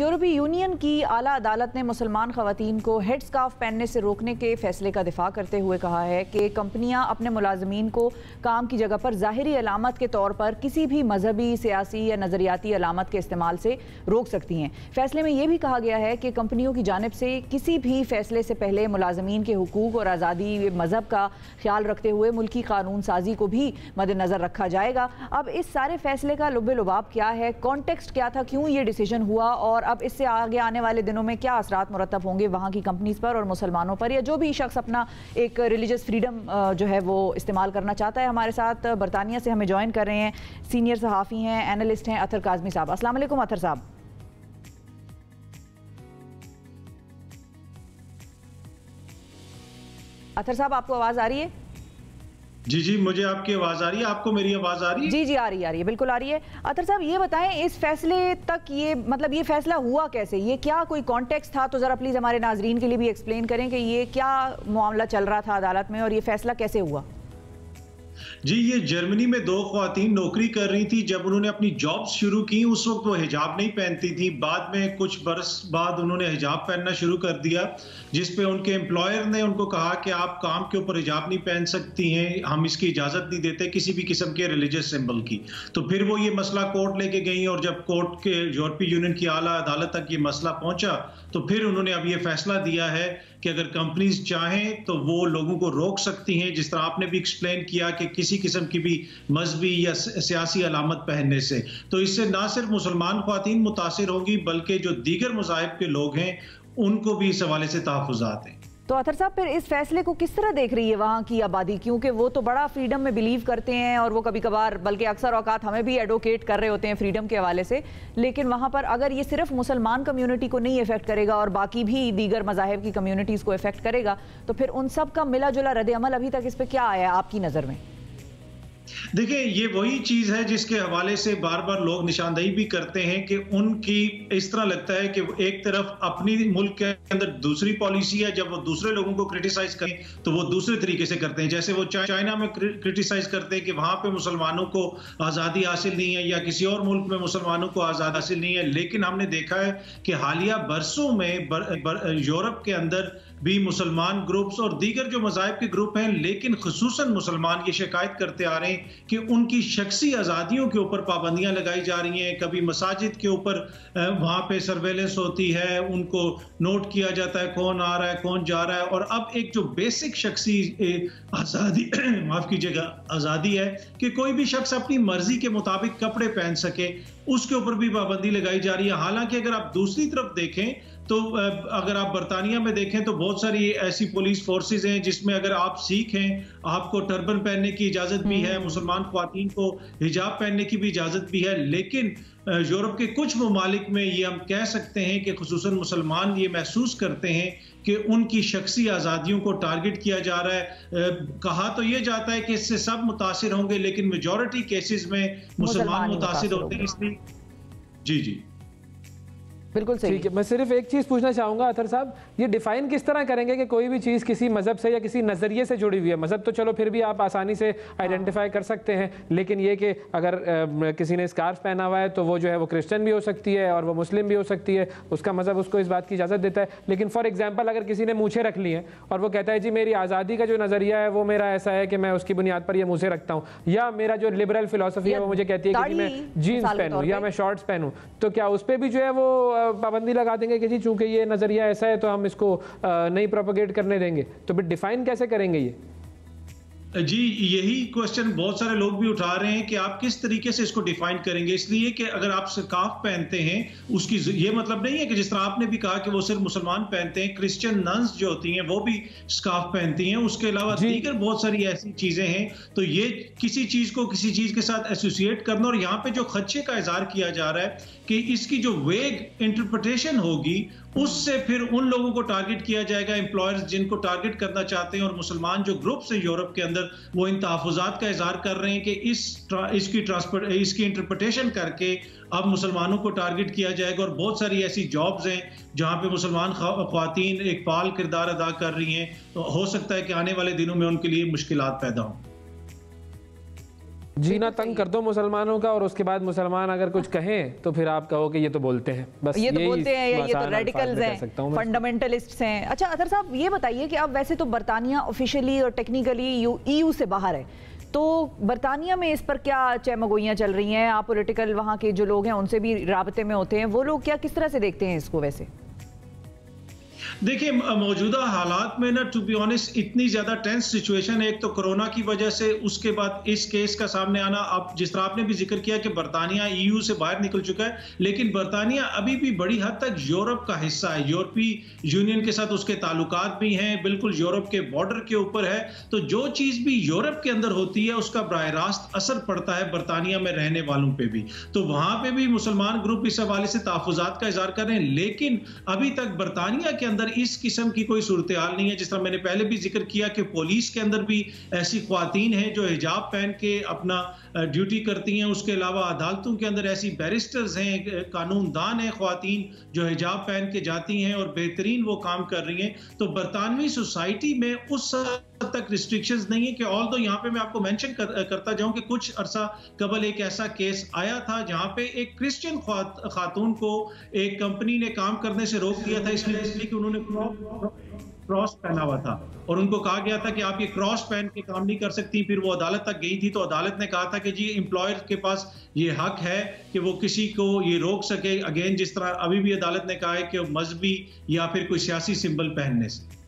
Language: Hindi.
यूरोपीय यूनियन की आला अदालत ने मुसलमान खवातीन को हेड स्कार्फ पहनने से रोकने के फैसले का दिफा करते हुए कहा है कि कंपनियां अपने मुलाजमीन को काम की जगह पर ज़ाहिरी अलामत के तौर पर किसी भी मजहबी, सियासी या नज़रियाती अलामत के इस्तेमाल से रोक सकती हैं। फैसले में यह भी कहा गया है कि कंपनियों की जानिब से किसी भी फैसले से पहले मुलाजमीन के हुकूक और आज़ादी मजहब का ख्याल रखते हुए मुल्की कानून साजी को भी मद्देनज़र रखा जाएगा। अब इस सारे फैसले का लुब्बे लुबाब क्या है, कॉन्टेक्स्ट क्या था, क्यों ये डिसीजन हुआ और अब इससे आगे आने वाले दिनों में क्या असरात मुरतब होंगे वहाँ की कंपनीज पर और मुसलमानों पर, या जो भी शख्स अपना एक रिलीजियस फ्रीडम जो है वो इस्तेमाल करना चाहता है। हमारे साथ बरतानिया से हमें ज्वाइन कर रहे हैं सीनियर सहाफ़ी हैं, एनालिस्ट हैं अतर काज़मी साहब। अस्सलाम वालेकुम अतर साहब। अतर साहब, आपको आवाज़ आ रही है? जी, मुझे आपकी आवाज़ आ रही है। आपको मेरी आवाज़ आ रही है? जी, आ रही है, बिल्कुल आ रही है। अतर साहब, ये बताएं इस फैसले तक ये फैसला हुआ कैसे? ये क्या कोई कॉन्टेक्स्ट था? तो ज़रा प्लीज़ हमारे नाजरीन के लिए भी एक्सप्लेन करें कि ये क्या मामला चल रहा था अदालत में और ये फैसला कैसे हुआ? जी, ये जर्मनी में दो ख्वातीन नौकरी कर रही थी। जब उन्होंने अपनी जॉब शुरू की उस वक्त वो हिजाब नहीं पहनती थी। बाद में कुछ बरस बाद उन्होंने हिजाब पहनना शुरू कर दिया, जिस पे उनके एम्प्लॉयर ने उनको कहा कि आप काम के ऊपर हिजाब नहीं पहन सकती हैं, हम इसकी इजाज़त नहीं देते किसी भी किस्म के रिलीजियस सिंबल की। तो फिर वो ये मसला कोर्ट लेके गई और जब कोर्ट के यूरोपीय यूनियन की आला अदालत तक ये मसला पहुंचा तो फिर उन्होंने अब ये फैसला दिया है कि अगर कंपनीज चाहें तो वो लोगों को रोक सकती हैं, जिस तरह आपने भी एक्सप्लेन किया कि किसी किस्म की भी मजहबी या सियासी अलामत पहनने से। तो इससे ना सिर्फ मुसलमान ख्वातीन मुतासिर होंगी बल्कि जो दीगर मज़ाहिब के लोग हैं उनको भी इस हवाले से तहफ़्फ़ुज़ात हैं। तो अतर साहब, फिर इस फैसले को किस तरह देख रही है वहाँ की आबादी? क्योंकि वो तो बड़ा फ्रीडम में बिलीव करते हैं और वो कभी कभार बल्कि अक्सर औकात हमें भी एडवोकेट कर रहे होते हैं फ्रीडम के हवाले से, लेकिन वहाँ पर अगर ये सिर्फ मुसलमान कम्युनिटी को नहीं इफेक्ट करेगा और बाकी भी दीगर मज़ाहिब की कम्युनिटीज़ को इफेक्ट करेगा, तो फिर उन सब का मिला जुला रद्द अमल अभी तक इस पर क्या आया आपकी नज़र में? देखिए, ये वही चीज है जिसके हवाले से बार बार लोग निशानदेही भी करते हैं कि उनकी इस तरह लगता है कि एक तरफ अपनी मुल्क के अंदर दूसरी पॉलिसी है, जब वो दूसरे लोगों को क्रिटिसाइज करें तो वो दूसरे तरीके से करते हैं। जैसे वो चाइना में क्रिटिसाइज करते हैं कि वहां पे मुसलमानों को आज़ादी हासिल नहीं है या किसी और मुल्क में मुसलमानों को आज़ादी हासिल नहीं है। लेकिन हमने देखा है कि हालिया बरसों में यूरोप के अंदर भी मुसलमान ग्रुप्स और दीगर जो मज़ाहिब के ग्रुप हैं, लेकिन खुसूसन मुसलमान ये शिकायत करते आ रहे हैं कि उनकी शख्सी आज़ादियों के ऊपर पाबंदियां लगाई जा रही हैं। कभी मसाजिद के ऊपर वहाँ पे सर्वेलेंस होती है, उनको नोट किया जाता है कौन आ रहा है कौन जा रहा है। और अब एक जो बेसिक शख्सी आज़ादी माफ़ कीजिएगा आज़ादी है कि कोई भी शख्स अपनी मर्जी के मुताबिक कपड़े पहन सके, उसके ऊपर भी पाबंदी लगाई जा रही है। हालांकि अगर आप दूसरी तरफ देखें तो अगर आप बरतानिया में देखें तो बहुत सारी ऐसी पुलिस फोर्सेस हैं जिसमें अगर आप सिख हैं आपको टर्बन पहनने की इजाज़त भी है, मुसलमान ख्वातीन को हिजाब पहनने की भी इजाज़त भी है। लेकिन यूरोप के कुछ ममालिक में ये हम कह सकते हैं कि खुसूसन मुसलमान ये महसूस करते हैं कि उनकी शख्सी आज़ादियों को टारगेट किया जा रहा है। कहा तो ये जाता है कि इससे सब मुतासिर होंगे, लेकिन मेजॉरिटी केसेस में मुसलमान मुतासिर होते हैं। इसलिए जी बिल्कुल सही। ठीक है, मैं सिर्फ एक चीज़ पूछना चाहूँगा अतर साहब, ये डिफाइन किस तरह करेंगे कि कोई भी चीज़ किसी मज़हब से या किसी नज़रिए से जुड़ी हुई है? मज़हब तो चलो फिर भी आप आसानी से आइडेंटिफाई कर सकते हैं, लेकिन ये कि अगर किसी ने स्कार्फ पहना हुआ है तो वो जो है वो क्रिश्चियन भी हो सकती है और वो मुस्लिम भी हो सकती है, उसका मज़हब उसको इस बात की इजाज़त देता है। लेकिन फॉर एग्जाम्पल अगर किसी ने मूछें रख ली हैं और वो कहता है जी मेरी आज़ादी का जो नज़रिया है वो मेरा ऐसा है कि मैं उसकी बुनियाद पर ये मूछें रखता हूँ, या मेरा जो लिबरल फिलोसफी है वो मुझे कहती है कि मैं जीन्स पहनूँ या मैं शॉर्ट्स पहनूँ, तो क्या उस पर भी जो है वो पाबंदी लगा देंगे कि जी चूंकि ये नजरिया ऐसा है तो हम इसको नहीं प्रोपेगेट करने देंगे? तो फिर डिफाइन कैसे करेंगे ये? जी, यही क्वेश्चन बहुत सारे लोग भी उठा रहे हैं कि आप किस तरीके से इसको डिफाइन करेंगे। इसलिए कि अगर आप स्कार्फ पहनते हैं उसकी ये मतलब नहीं है कि जिस तरह आपने भी कहा कि वो सिर्फ मुसलमान पहनते हैं, क्रिश्चियन नन्स जो होती हैं वो भी स्कार्फ पहनती हैं। उसके अलावा दीगर बहुत सारी ऐसी चीजें हैं। तो ये किसी चीज को किसी चीज के साथ एसोसिएट करना, और यहाँ पे जो खदशे का इजहार किया जा रहा है कि इसकी जो वेग इंटरप्रिटेशन होगी उससे फिर उन लोगों को टारगेट किया जाएगा, एम्प्लॉयर्स जिनको टारगेट करना चाहते हैं। और मुसलमान जो ग्रुप्स हैं यूरोप के अंदर वो इन तहफ़्फ़ुज़ात का इजहार कर रहे हैं कि इसकी इंटरप्रिटेशन करके अब मुसलमानों को टारगेट किया जाएगा। और बहुत सारी ऐसी जॉब्स हैं जहां पे मुसलमान ख्वातीन एक फाल किरदार अदा कर रही हैं, तो हो सकता है कि आने वाले दिनों में उनके लिए मुश्किलात पैदा हों। जीना तंग कर दो मुसलमानों का, और उसके बाद मुसलमान अगर कुछ कहें तो फिर आप कहो कि ये तो बोलते हैं, बस ये तो बोलते हैं, ये तो रेडिकल्स हैं, फंडामेंटलिस्ट्स हैं। अच्छा अतर साहब ये बताइए कि अब वैसे तो बरतानिया ऑफिशियली और टेक्निकली EU से बाहर है, तो बरतानिया में इस पर क्या चहमगोइयाँ चल रही हैं? आप पॉलिटिकल वहाँ के जो लोग हैं उनसे भी राबते में होते हैं, वो लोग क्या किस तरह से देखते हैं इसको? वैसे देखिए मौजूदा हालात में ना, टू बी ऑनेस्ट, इतनी ज्यादा टेंस सिचुएशन है। एक तो कोरोना की वजह से, उसके बाद इस केस का सामने आना। अब जिस तरह आपने भी जिक्र किया कि बरतानिया EU से बाहर निकल चुका है, लेकिन बरतानिया अभी भी बड़ी हद तक यूरोप का हिस्सा है। यूरोपीय यूनियन के साथ उसके ताल्लुकात भी हैं, बिल्कुल यूरोप के बॉर्डर के ऊपर है। तो जो चीज भी यूरोप के अंदर होती है उसका बराह रास्त असर पड़ता है बरतानिया में रहने वालों पे भी। तो वहां पे भी मुसलमान ग्रुप इस हवाले से तहफ़्फ़ुज़ात का इज़हार कर रहे हैं, लेकिन अभी तक बरतानिया के अंदर इस किस्म की कोई सूरत हाल नहीं है। जिस तरह मैंने पहले भी जिक्र किया कि पुलिस के अंदर भी ऐसी ख्वातीन हैं जो हिजाब पहन के अपना ड्यूटी करती हैं। उसके अलावा अदालतों के अंदर ऐसी बैरिस्टर्स हैं, कानूनदान हैं ख्वातीन जो हिजाब पहन के जाती हैं और बेहतरीन वो काम कर रही हैं। तो बरतानवी सोसाइटी में उस हद तक रिस्ट्रिक्शंस नहीं है कि ऑल दो यहाँ पे मैं आपको मेंशन करता जाऊं कि कुछ अरसा कबल एक ऐसा केस आया था जहां पे एक क्रिश्चियन खातून को एक कंपनी ने काम करने से रोक दिया था, इसलिए कि उन्होंने क्रॉस पहना हुआ था और उनको कहा गया था कि आप ये क्रॉस पहन के काम नहीं कर सकती। फिर वो अदालत तक गई थी तो अदालत ने कहा था कि जी एम्प्लॉयर के पास ये हक है कि वो किसी को ये रोक सके। अगेन जिस तरह अभी भी अदालत ने कहा है कि मजहबी या फिर कोई सियासी सिंबल पहनने से।